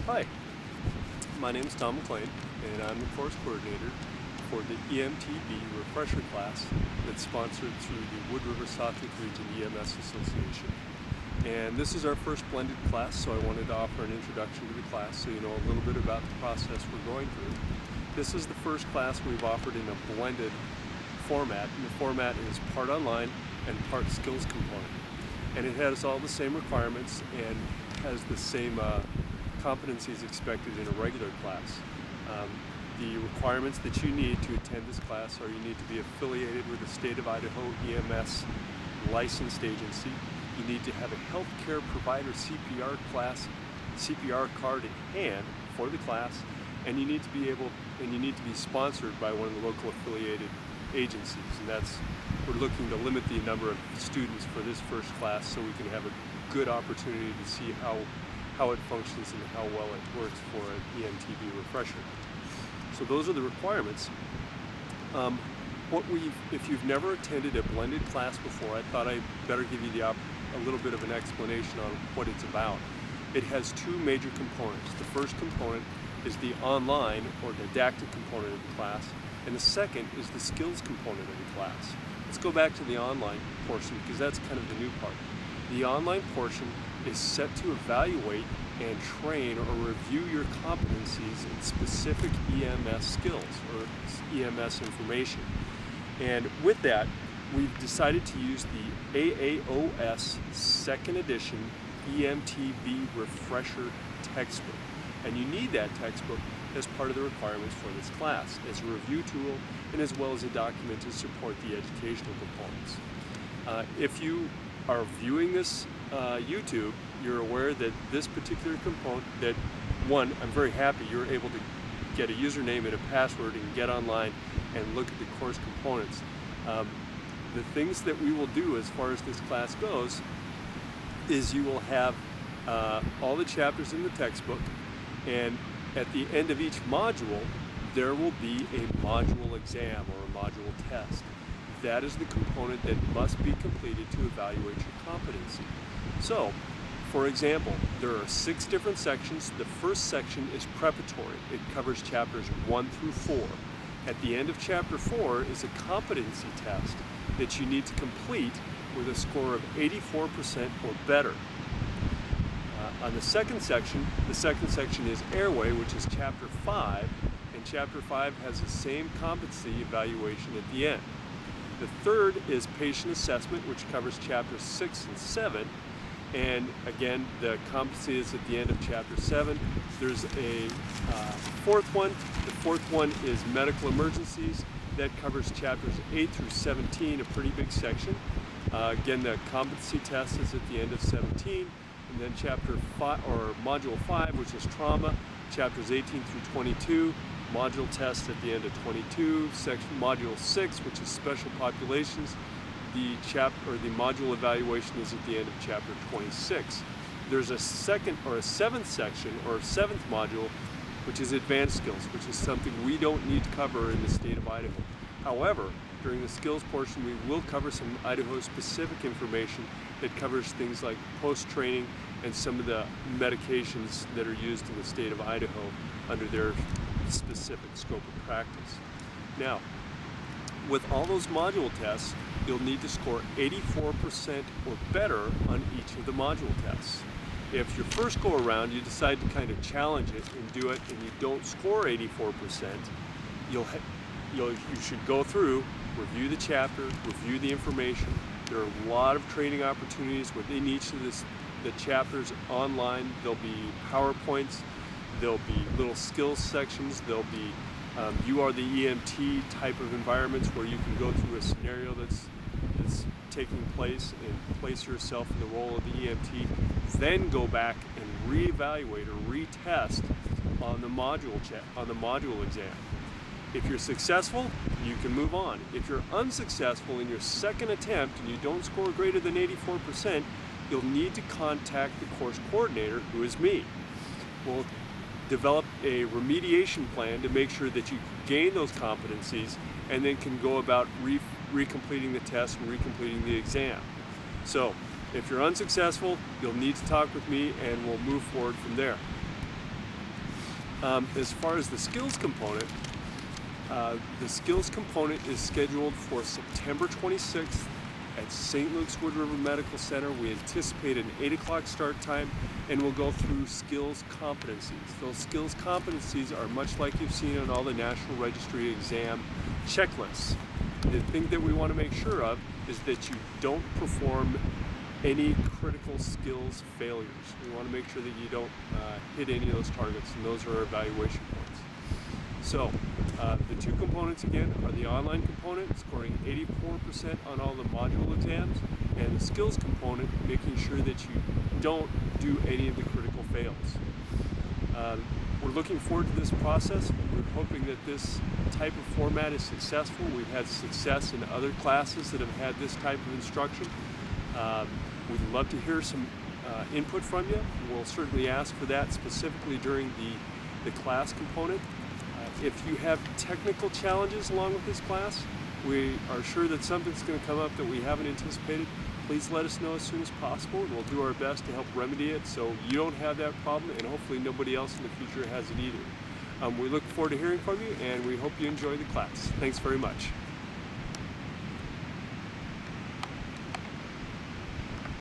Hi, my name is Tom McLean, and I'm the course coordinator for the EMT BR Refresher class that's sponsored through the Wood River Sawtooth Region EMS Association. And this is our first blended class, so I wanted to offer an introduction to the class so you know a little bit about the process we're going through. This is the first class we've offered in a blended format, and the format is part online and part skills component. And it has all the same requirements and has the same competencies expected in a regular class. The requirements that you need to attend this class are you need to be affiliated with the State of Idaho EMS licensed agency. You need to have a healthcare provider CPR card in hand for the class, and you need to be sponsored by one of the local affiliated agencies. And we're looking to limit the number of students for this first class so we can have a good opportunity to see how it functions and how well it works for an EMT BR refresher. So those are the requirements. If you've never attended a blended class before, I thought I'd better give you a little bit of an explanation on what it's about. It has two major components. The first component is the online or didactic component of the class, and the second is the skills component of the class. Let's go back to the online portion because that's kind of the new part. The online portion is set to evaluate and train or review your competencies in specific EMS skills or EMS information. And with that, we've decided to use the AAOS 2nd edition EMT BR Refresher textbook. And you need that textbook as part of the requirements for this class, as a review tool and as well as a document to support the educational components. If you are viewing this YouTube, you're aware that this particular component, I'm very happy you're able to get a username and a password and get online and look at the course components. The things that we will do as far as this class goes is you will have all the chapters in the textbook, and at the end of each module there will be a module exam or a module test. That is the component that must be completed to evaluate your competency. So, for example, there are 6 different sections. The first section is preparatory. It covers chapters 1 through 4. At the end of chapter 4 is a competency test that you need to complete with a score of 84% or better. On the second section is airway, which is chapter 5, and chapter 5 has the same competency evaluation at the end. The third is patient assessment, which covers chapters 6 and 7. And again, the competency is at the end of chapter 7. There's a fourth one. The fourth one is medical emergencies. That covers chapters 8 through 17, a pretty big section. Again, the competency test is at the end of 17. And then chapter 5, or module 5, which is trauma, chapters 18 through 22. Module test at the end of 22. Module 6, which is special populations. The module evaluation is at the end of chapter 26. There's a seventh section or seventh module, which is advanced skills, which is something we don't need to cover in the state of Idaho. However, during the skills portion, we will cover some Idaho-specific information that covers things like post-training and some of the medications that are used in the state of Idaho under their specific scope of practice. Now, with all those module tests, you'll need to score 84% or better on each of the module tests. If your first go around you decide to kind of challenge it and do it and you don't score 84%, you should go through, review the chapter, review the information. There are a lot of training opportunities within each of the chapters online. There'll be PowerPoints, there'll be little skills sections, there'll be you are the EMT type of environments where you can go through a scenario that's taking place and place yourself in the role of the EMT, then go back and reevaluate or retest on the module exam. If you're successful, you can move on. If you're unsuccessful in your second attempt and you don't score greater than 84%, you'll need to contact the course coordinator, who is me. We'll develop a remediation plan to make sure that you gain those competencies and then can go about recompleting the test and recompleting the exam. So if you're unsuccessful, you'll need to talk with me and we'll move forward from there. As far as the skills component is scheduled for September 26th at St. Luke's Wood River Medical Center. We anticipate an 8 o'clock start time, and we'll go through skills competencies. Those skills competencies are much like you've seen on all the National Registry exam checklists. The thing that we want to make sure of is that you don't perform any critical skills failures. We want to make sure that you don't hit any of those targets, and those are our evaluation points. So the two components again are the online component, scoring 84% on all the module exams, and the skills component, making sure that you don't do any of the critical fails. We're looking forward to this process. We're hoping that this type of format is successful. We've had success in other classes that have had this type of instruction. We'd love to hear some input from you. We'll certainly ask for that specifically during the class component. If you have technical challenges along with this class, we are sure that something's going to come up that we haven't anticipated. Please let us know as soon as possible, and we'll do our best to help remedy it so you don't have that problem, and hopefully nobody else in the future has it either. We look forward to hearing from you, and we hope you enjoy the class. Thanks very much.